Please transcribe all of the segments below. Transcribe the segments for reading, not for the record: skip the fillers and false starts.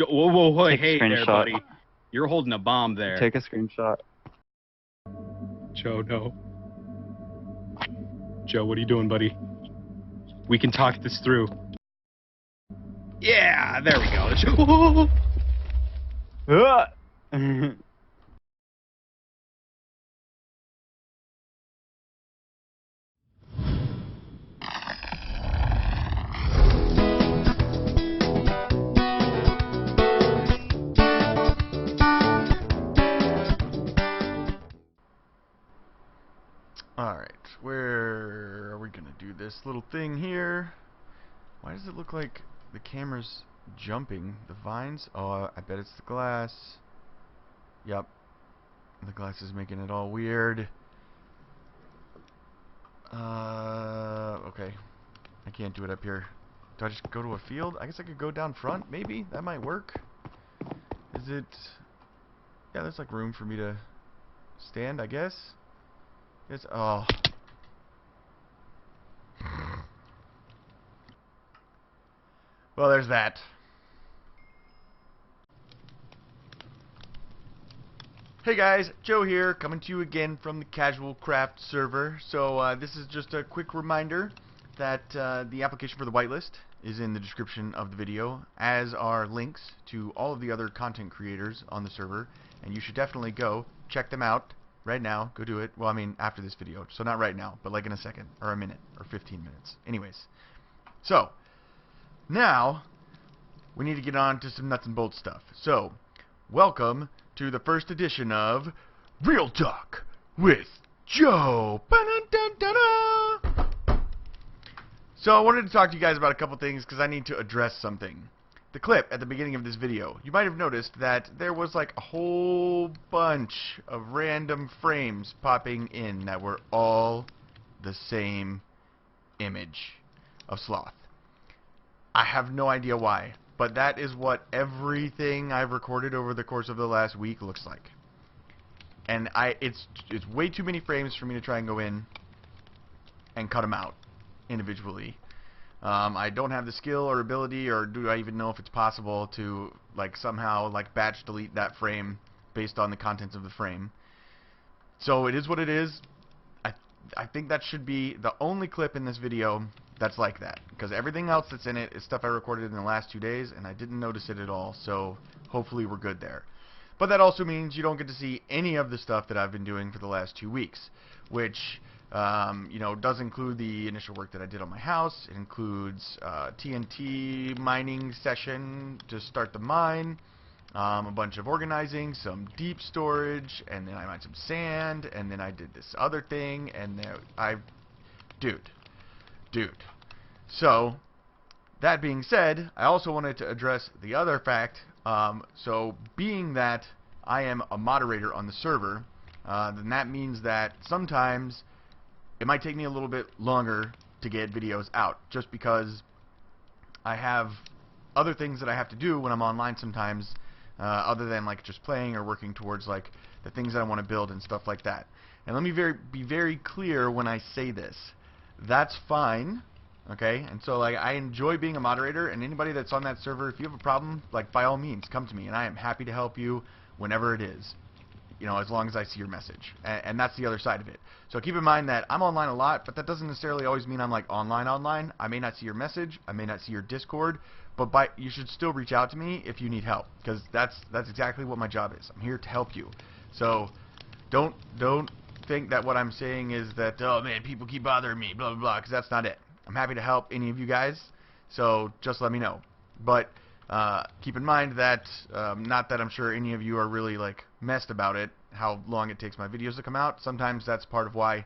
Whoa, whoa, whoa, Take a hey there, screenshot. buddy. You're holding a bomb there. Take a screenshot. Joe, no. Joe, what are you doing, buddy? We can talk this through. Yeah, there we go. Alright, where are we gonna do this little thing here? Why does it look like the camera's jumping? The vines? Oh, I bet it's the glass. Yep. The glass is making it all weird. Okay. I can't do it up here. Do I just go to a field? I guess I could go down front, maybe? That might work. Is it... Yeah, there's like room for me to stand, I guess. It's... Oh. Well, there's that. Hey guys, Joe here, coming to you again from the Casual Craft server. So this is just a quick reminder that the application for the whitelist is in the description of the video, as are links to all of the other content creators on the server, and you should definitely go check them out right now. Go do it. Well, I mean after this video, so not right now, but like in a second, or a minute, or 15 minutes. Anyways, so now we need to get on to some nuts and bolts stuff. So, welcome to the first edition of Real Talk with Joe. Ba-dun-dun-dun-dun. So I wanted to talk to you guys about a couple things because I need to address something. The clip at the beginning of this video, you might have noticed that there was like a whole bunch of random frames popping in that were all the same image of Sloth. I have no idea why, but that is what everything I've recorded over the course of the last week looks like. And it's way too many frames for me to try and go in and cut them out individually. I don't have the skill or ability, or do I even know if it's possible to like somehow like batch delete that frame based on the contents of the frame. So it is what it is. I think that should be the only clip in this video that's like that, because everything else that's in it is stuff I recorded in the last 2 days and I didn't notice it at all, so hopefully we're good there. But that also means you don't get to see any of the stuff that I've been doing for the last 2 weeks, which you know, does include the initial work that I did on my house. It includes TNT mining session to start the mine, a bunch of organizing, some deep storage, and then I mined some sand, and then I did this other thing, and then Dude. So, that being said, I also wanted to address the other fact. So, being that I am a moderator on the server, then that means that sometimes it might take me a little bit longer to get videos out, just because I have other things that I have to do when I'm online sometimes, other than like just playing or working towards like the things that I want to build and stuff like that. And let me be very clear when I say this. That's fine, okay? And so like I enjoy being a moderator, and anybody that's on that server, if you have a problem, like by all means come to me, and I am happy to help you whenever it is, you know, as long as I see your message. And that's the other side of it. So keep in mind that I'm online a lot, but that doesn't necessarily always mean I'm like online. I may not see your message, I may not see your Discord, but you should still reach out to me if you need help, because that's exactly what my job is. I'm here to help you. So don't think that what I'm saying is that, oh man, people keep bothering me, blah blah blah, because that's not it. I'm happy to help any of you guys, so just let me know. But keep in mind that not that I'm sure any of you are really like messed about it, how long it takes my videos to come out. Sometimes that's part of why,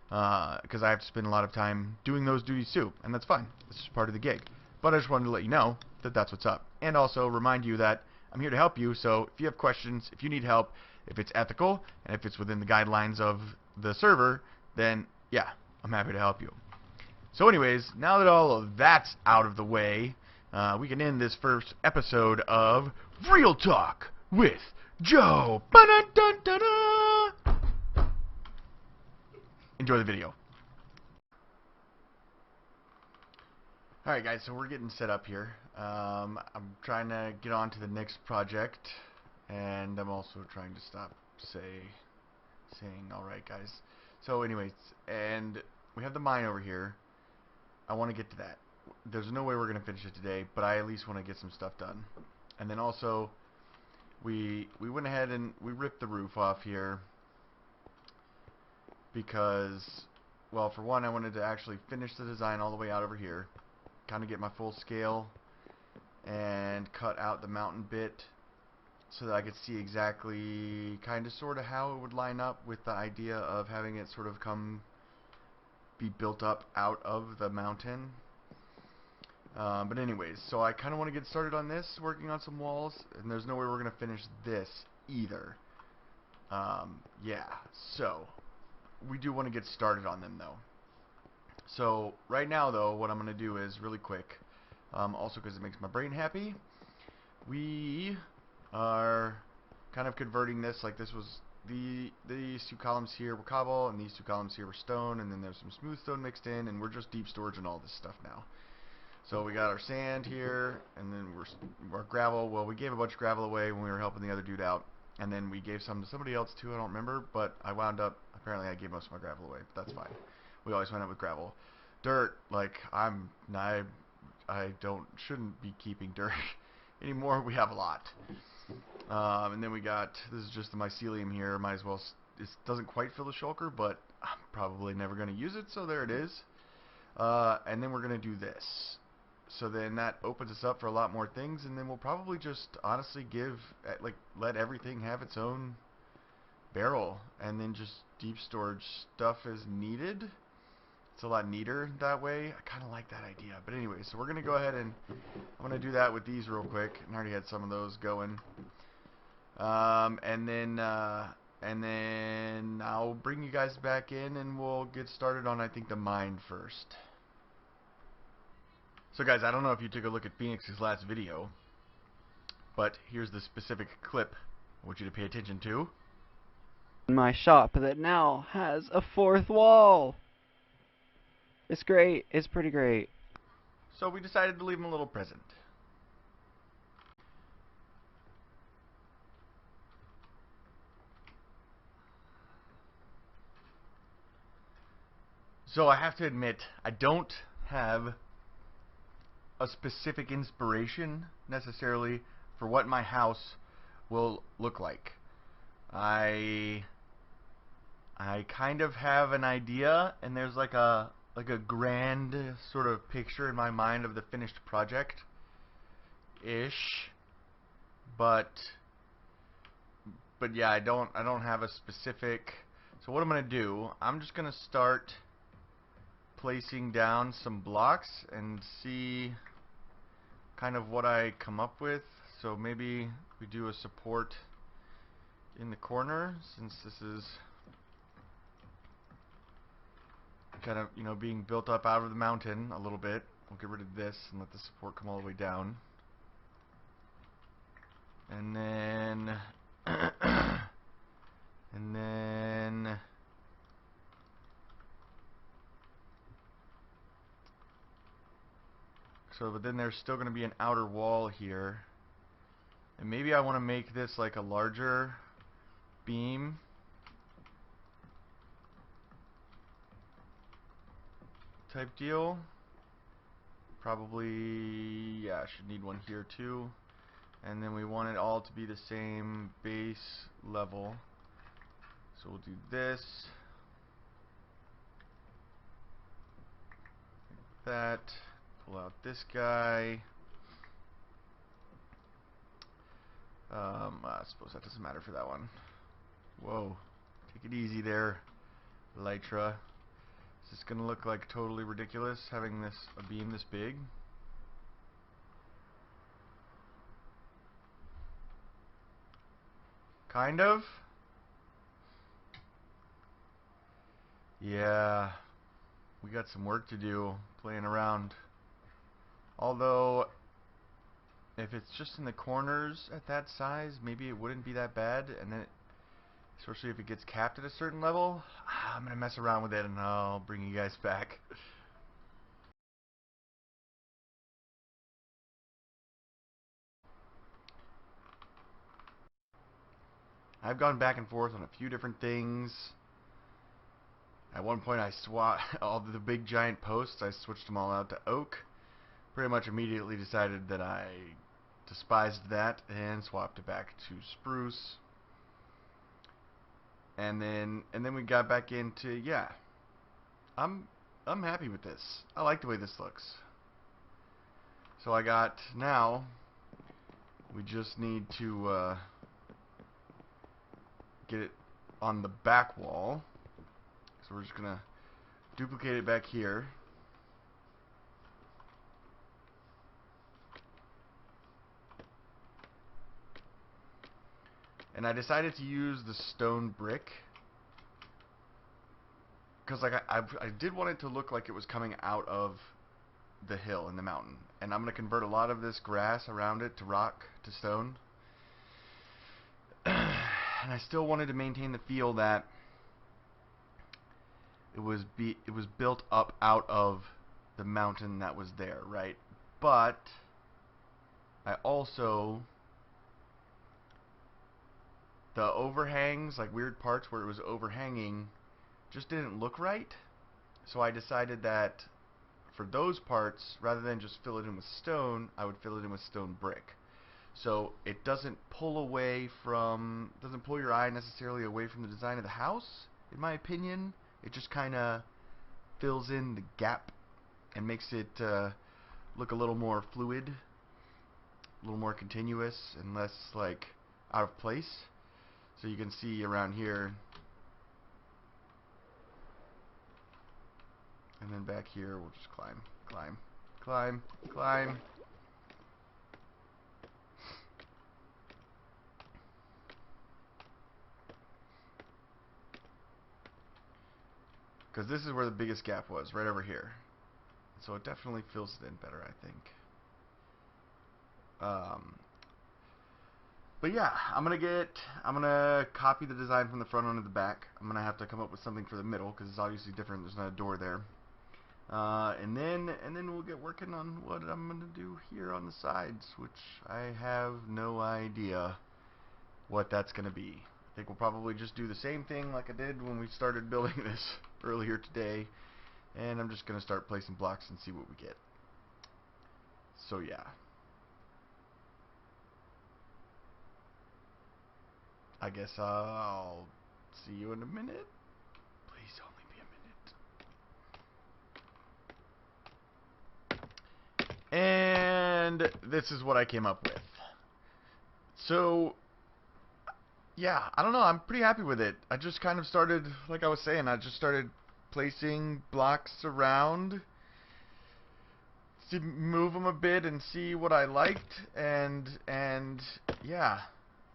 because I have to spend a lot of time doing those duties too, and that's fine. It's just part of the gig. But I just wanted to let you know that that's what's up, and also remind you that I'm here to help you. So if you have questions, if you need help, if it's ethical, and if it's within the guidelines of the server, then yeah, I'm happy to help you. So anyways, now that all of that's out of the way, we can end this first episode of Real Talk with Joe. Ba-dun-dun-dun-dun. Enjoy the video. Alright guys, so we're getting set up here. I'm trying to get on to the next project, and I'm also trying to stop saying alright guys. So anyways, and we have the mine over here. I want to get to that. There's no way we're going to finish it today, but I at least want to get some stuff done. And then also, we went ahead and we ripped the roof off here because, well, for one, I wanted to actually finish the design all the way out over here, kind of get my full scale and cut out the mountain bit so that I could see exactly kind of sort of how it would line up with the idea of having it sort of be built up out of the mountain. But anyways, so I kind of want to get started on this, working on some walls, and there's no way we're going to finish this either. Yeah, so we do want to get started on them though. So right now though, what I'm going to do is really quick, also because it makes my brain happy, we are kind of converting this, like this was these two columns here were cobble and these two columns here were stone, and then there's some smooth stone mixed in, and we're just deep storage and all this stuff now. So we got our sand here, and then our gravel. Well, we gave a bunch of gravel away when we were helping the other dude out, and then we gave some to somebody else too, I don't remember, but I wound up, apparently I gave most of my gravel away, but that's fine. We always went up with gravel. Dirt, like I shouldn't be keeping dirt anymore. We have a lot. And then we got, this is just the mycelium here, might as well, it doesn't quite fill the shulker, but I'm probably never going to use it, so there it is. And then we're going to do this. So then that opens us up for a lot more things, and then we'll probably just honestly let everything have its own barrel, and then just deep storage stuff as needed. It's a lot neater that way. I kind of like that idea. But anyway, so we're going to go ahead and I'm going to do that with these real quick. And I already had some of those going. And then I'll bring you guys back in, and we'll get started on, I think, the mine first. So guys, I don't know if you took a look at Phoenix's last video, but here's the specific clip I want you to pay attention to. My shop that now has a fourth wall. It's great. It's pretty great. So we decided to leave him a little present. So I have to admit, I don't have a specific inspiration necessarily for what my house will look like. I kind of have an idea, and there's like a grand sort of picture in my mind of the finished project ish, but yeah, I don't have a specific. So what I'm gonna do, I'm just gonna start placing down some blocks and see kind of what I come up with. So maybe we do a support in the corner, since this is kind of, you know, being built up out of the mountain a little bit. We'll get rid of this and let the support come all the way down. And then and then but then there's still going to be an outer wall here, and maybe I want to make this like a larger beam. Type deal. Probably, yeah, I should need one here too. And then we want it all to be the same base level. So we'll do this. Like that. Pull out this guy. I suppose that doesn't matter for that one. Whoa. Take it easy there, Elytra. Is this gonna look like totally ridiculous having a beam this big? Kind of. Yeah, we got some work to do playing around. Although, if it's just in the corners at that size, maybe it wouldn't be that bad. And then, especially if it gets capped at a certain level, I'm gonna mess around with it, and I'll bring you guys back. I've gone back and forth on a few different things. At one point I swapped all the big giant posts, I switched them all out to oak. Pretty much immediately decided that I despised that and swapped it back to spruce. And then we got back into, yeah. I'm happy with this. I like the way this looks. So I got, now we just need to get it on the back wall. So we're just gonna duplicate it back here. And I decided to use the stone brick because like I did want it to look like it was coming out of the hill in the mountain. And I'm going to convert a lot of this grass around it to rock, to stone. And I still wanted to maintain the feel that it was built up out of the mountain that was there, right? But I also, the overhangs, like weird parts where it was overhanging, just didn't look right. So I decided that for those parts, rather than just fill it in with stone, I would fill it in with stone brick. So it doesn't pull your eye necessarily away from the design of the house, in my opinion. It just kind of fills in the gap and makes it look a little more fluid, a little more continuous, and less like out of place. So you can see around here, and then back here we'll just climb, climb, climb, climb. Because this is where the biggest gap was, right over here. So it definitely fills it in better, I think. But yeah, I'm gonna copy the design from the front onto the back. I'm gonna have to come up with something for the middle because it's obviously different. There's not a door there. And then we'll get working on what I'm gonna do here on the sides, which I have no idea what that's gonna be. I think we'll probably just do the same thing like I did when we started building this earlier today, and I'm just gonna start placing blocks and see what we get. So yeah. I guess I'll see you in a minute. Please only be a minute. And this is what I came up with. So, yeah, I don't know. I'm pretty happy with it. I just kind of started, like I was saying, I just started placing blocks around to move them a bit and see what I liked. And yeah.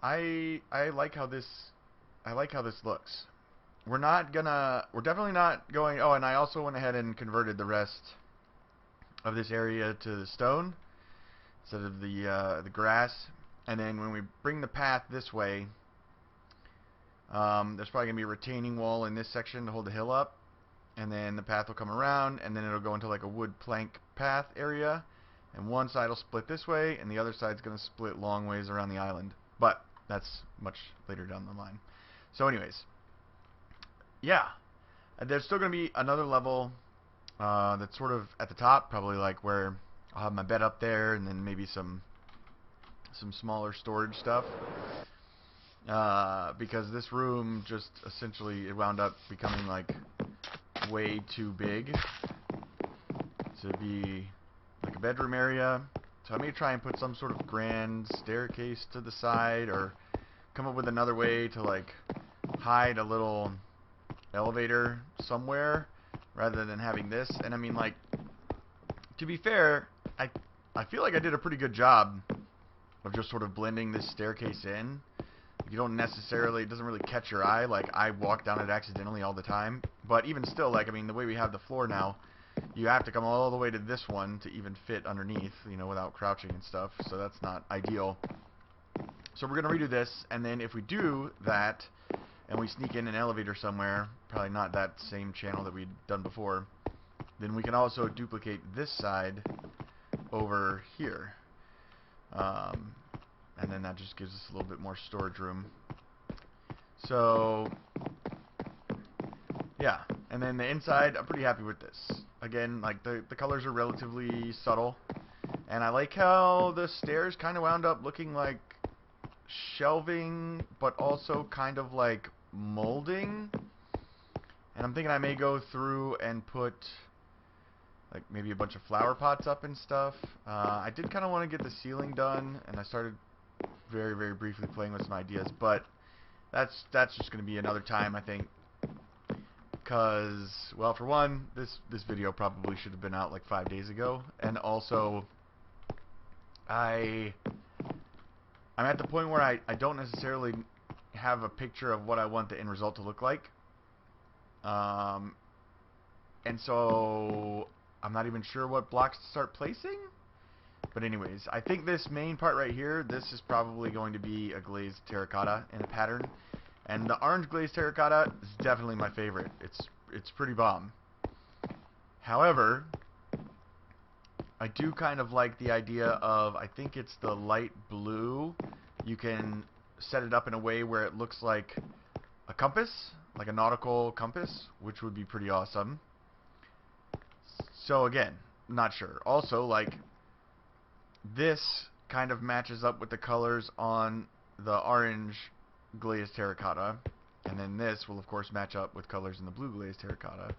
I like how this looks. We're definitely not going, oh, and I also went ahead and converted the rest of this area to the stone instead of the grass. And then when we bring the path this way, there's probably going to be a retaining wall in this section to hold the hill up. And then the path will come around, and then it'll go into like a wood plank path area. And one side will split this way, and the other side's going to split long ways around the island. But that's much later down the line. So anyways, yeah, there's still going to be another level that's sort of at the top, probably like where I'll have my bed up there, and then maybe some smaller storage stuff. Because this room just essentially, it wound up becoming like way too big to be like a bedroom area. So I may try and put some sort of grand staircase to the side, or come up with another way to like hide a little elevator somewhere rather than having this. And I mean, like, to be fair, I feel like I did a pretty good job of just sort of blending this staircase in. You don't necessarily, it doesn't really catch your eye. Like, I walk down it accidentally all the time. But even still, like, I mean, the way we have the floor now, you have to come all the way to this one to even fit underneath, you know, without crouching and stuff. So that's not ideal. So we're going to redo this, and then if we do that, and we sneak in an elevator somewhere, probably not that same channel that we'd done before, then we can also duplicate this side over here. And then that just gives us a little bit more storage room. So, yeah. And then the inside, I'm pretty happy with this. Again, like the colors are relatively subtle. And I like how the stairs kind of wound up looking like shelving, but also kind of like molding. And I'm thinking I may go through and put like maybe a bunch of flower pots up and stuff. I did kind of want to get the ceiling done, and I started very, very briefly playing with some ideas, but that's just going to be another time, I think. Because, well, for one, this video probably should have been out like 5 days ago, and also I'm at the point where I don't necessarily have a picture of what I want the end result to look like. And so I'm not even sure what blocks to start placing. But anyways, I think this main part right here, this is probably going to be a glazed terracotta in a pattern. And the orange glazed terracotta is definitely my favorite. It's pretty bomb. However, I do kind of like the idea of, I think it's the light blue. You can set it up in a way where it looks like a compass, like a nautical compass, which would be pretty awesome. So again, not sure. Also, like, this kind of matches up with the colors on the orange glazed terracotta, and then this will of course match up with colors in the blue glazed terracotta.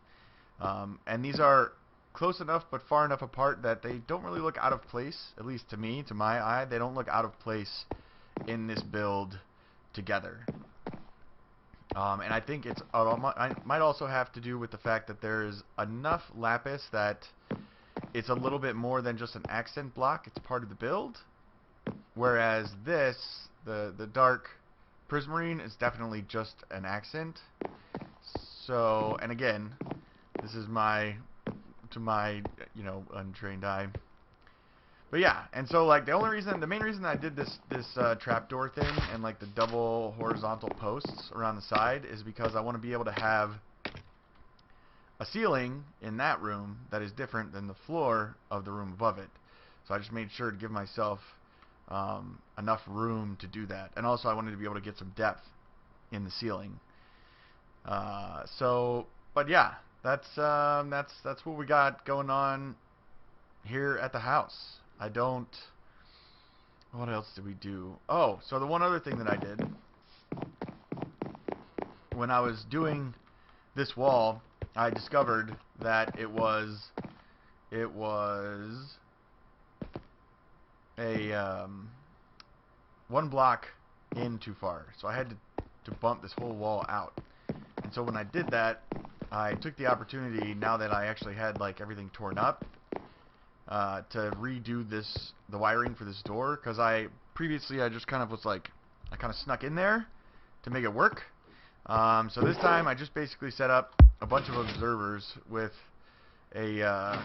And these are close enough but far enough apart that they don't really look out of place, at least to me, to my eye. They don't look out of place in this build together. And I think it might also have to do with the fact that there's enough lapis that it's a little bit more than just an accent block. It's part of the build. Whereas this, the dark prismarine, is definitely just an accent. So, and again, this is to my, you know, untrained eye. But yeah, and so like the main reason I did this trapdoor thing and like the double horizontal posts around the side is because I want to be able to have a ceiling in that room that is different than the floor of the room above it. So I just made sure to give myself enough room to do that, and also I wanted to be able to get some depth in the ceiling. But yeah, that's what we got going on here at the house. What else did we do? Oh, so the one other thing that I did when I was doing this wall, I discovered that it was a one block in too far. So I had to bump this whole wall out. And so when I did that, I took the opportunity, now that I actually had like everything torn up, to redo the wiring for this door, because previously I just kind of was like, I kind of snuck in there to make it work. So this time I just basically set up a bunch of observers with a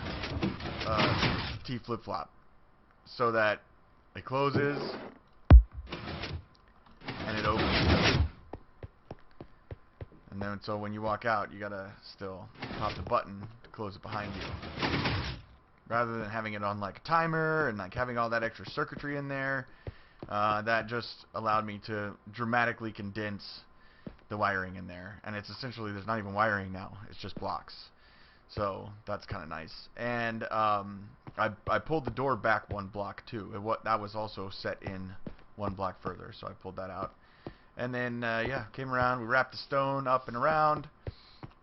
T flip-flop, so that it closes and it opens. And then so when you walk out, you gotta still pop the button to close it behind you, rather than having it on like a timer and like having all that extra circuitry in there. That just allowed me to dramatically condense the wiring in there, and it's essentially, there's not even wiring now, it's just blocks. So that's kind of nice. And I pulled the door back one block too. That was also set in one block further, so I pulled that out. And then yeah, came around, we wrapped the stone up and around,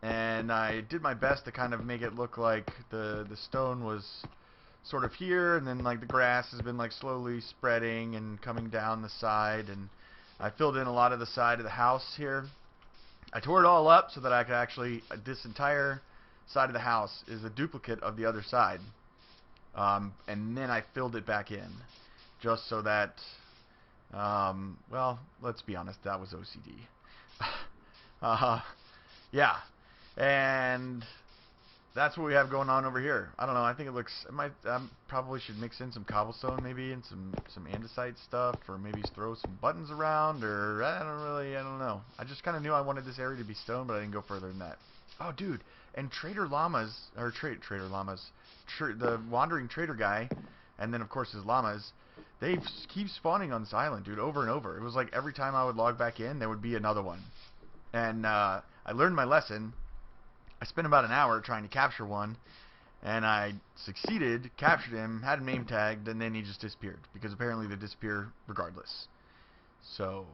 and I did my best to kind of make it look like the stone was sort of here, and then like the grass has been like slowly spreading and coming down the side, and I filled in a lot of the side of the house here. I tore it all up so that I could actually, this entire side of the house is a duplicate of the other side, and then I filled it back in just so that, well, let's be honest, that was OCD. Yeah, and that's what we have going on over here. I don't know, I think it looks, probably should mix in some cobblestone maybe, and some andesite stuff, or maybe throw some buttons around, or I don't know. I just kind of knew I wanted this area to be stone, but I didn't go further than that. Oh dude, and Trader Llamas, or Trader Llamas, the wandering trader guy, and then of course his llamas, they keep spawning on this island, dude, over and over. It was like every time I would log back in, there would be another one. And I learned my lesson. I spent about an hour trying to capture one, and I succeeded, captured him, had him name tagged, and then he just disappeared, because apparently they disappear regardless. So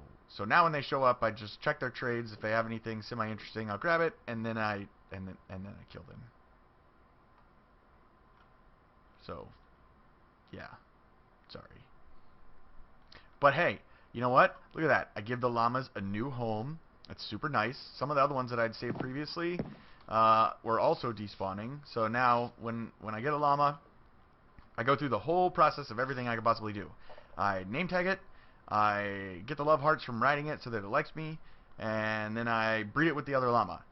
now when they show up, I just check their trades. If they have anything semi-interesting, I'll grab it, and then I kill them. So, yeah. Sorry. But hey, you know what? Look at that. I give the llamas a new home. That's super nice. Some of the other ones that I'd saved previously were also despawning. So now when I get a llama, I go through the whole process of everything I could possibly do. I name tag it. I get the love hearts from riding it so that it likes me, and then I breed it with the other llama.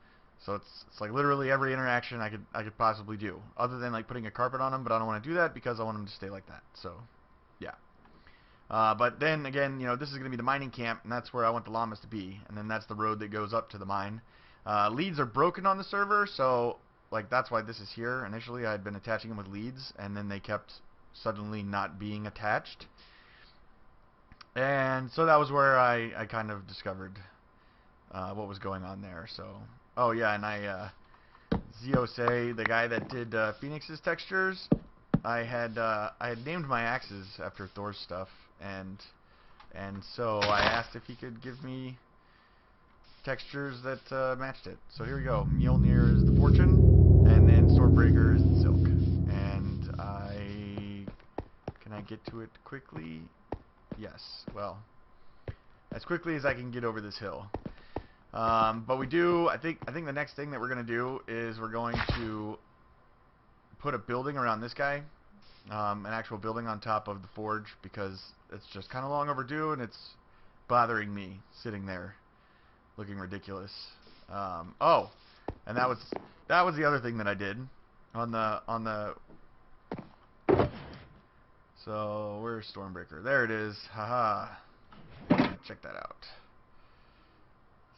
So it's like literally every interaction I could possibly do, other than like putting a carpet on them. But I don't want to do that because I want them to stay like that. So yeah. But then again, you know, this is going to be the mining camp, and that's where I want the llamas to be. And then that's the road that goes up to the mine. Leads are broken on the server, so like that's why this is here. Initially, I had been attaching them with leads, and then they kept suddenly not being attached. And so that was where I kind of discovered what was going on there. So, oh yeah, and Zeose, the guy that did Phoenix's textures, I had named my axes after Thor's stuff, and so I asked if he could give me textures that matched it. So here we go. Mjolnir is the fortune, and then Swordbreaker is the silk. And can I get to it quickly? Yes. Well, as quickly as I can get over this hill. But we do. I think the next thing that we're gonna do is we're going to put a building around this guy, an actual building on top of the forge, because it's just kind of long overdue and it's bothering me sitting there looking ridiculous. Oh, and that was the other thing that I did on the. So where's Stormbreaker? There it is. Haha. Check that out.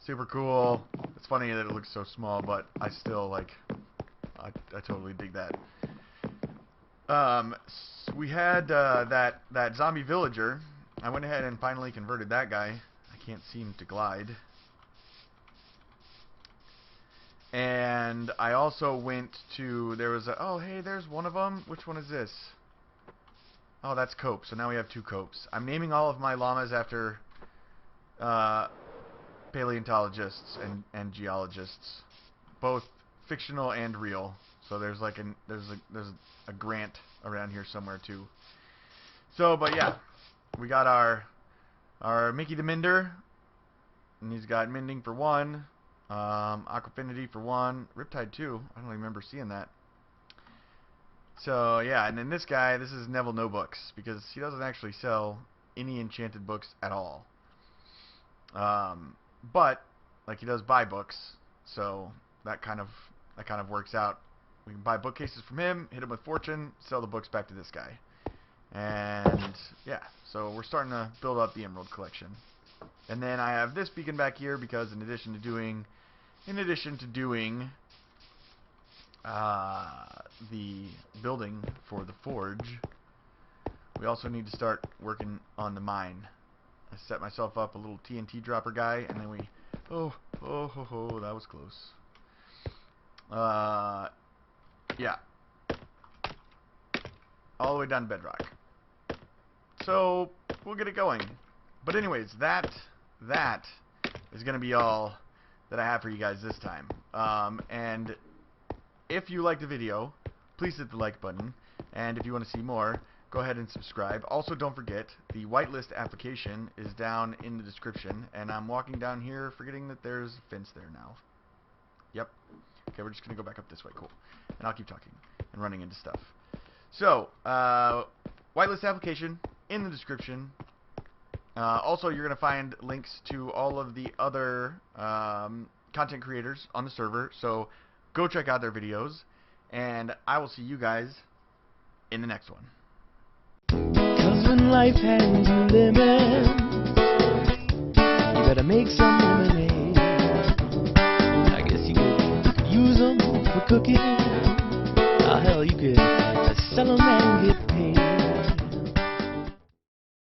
Super cool. It's funny that it looks so small, but I still like. I totally dig that. We had that zombie villager. I went ahead and finally converted that guy. I can't seem to glide. And I also went to, there was a, oh hey, there's one of them. Which one is this? Oh, that's Cope. So now we have two Copes. I'm naming all of my llamas after paleontologists and geologists, both fictional and real. So there's like there's a Grant around here somewhere too. So, but yeah, we got our Mickey the Mender, and he's got Mending for 1, Aquafinity for 1, Riptide 2. I don't remember seeing that. So yeah, and then this guy, this is Neville No Books, because he doesn't actually sell any enchanted books at all. But like he does buy books, so that kind of works out. We can buy bookcases from him, hit him with fortune, sell the books back to this guy. And yeah, so we're starting to build up the Emerald collection. And then I have this beacon back here because in addition to doing the building for the forge, we also need to start working on the mine. I set myself up a little TNT dropper guy, and then we that was close. Yeah, all the way down to bedrock. So we'll get it going. But anyways, that is gonna be all that I have for you guys this time. And if you liked the video, please hit the like button. And if you want to see more, go ahead and subscribe. Also, don't forget, the whitelist application is down in the description. And I'm walking down here, forgetting that there's a fence there now. Yep. Okay, we're just going to go back up this way. Cool. And I'll keep talking and running into stuff. So, whitelist application in the description. Also, you're going to find links to all of the other content creators on the server. So, go check out their videos. And I will see you guys in the next one. 'Cause when life hands you lemons, you better make some lemonade. I guess you could use them for cooking. Oh hell, you could sell them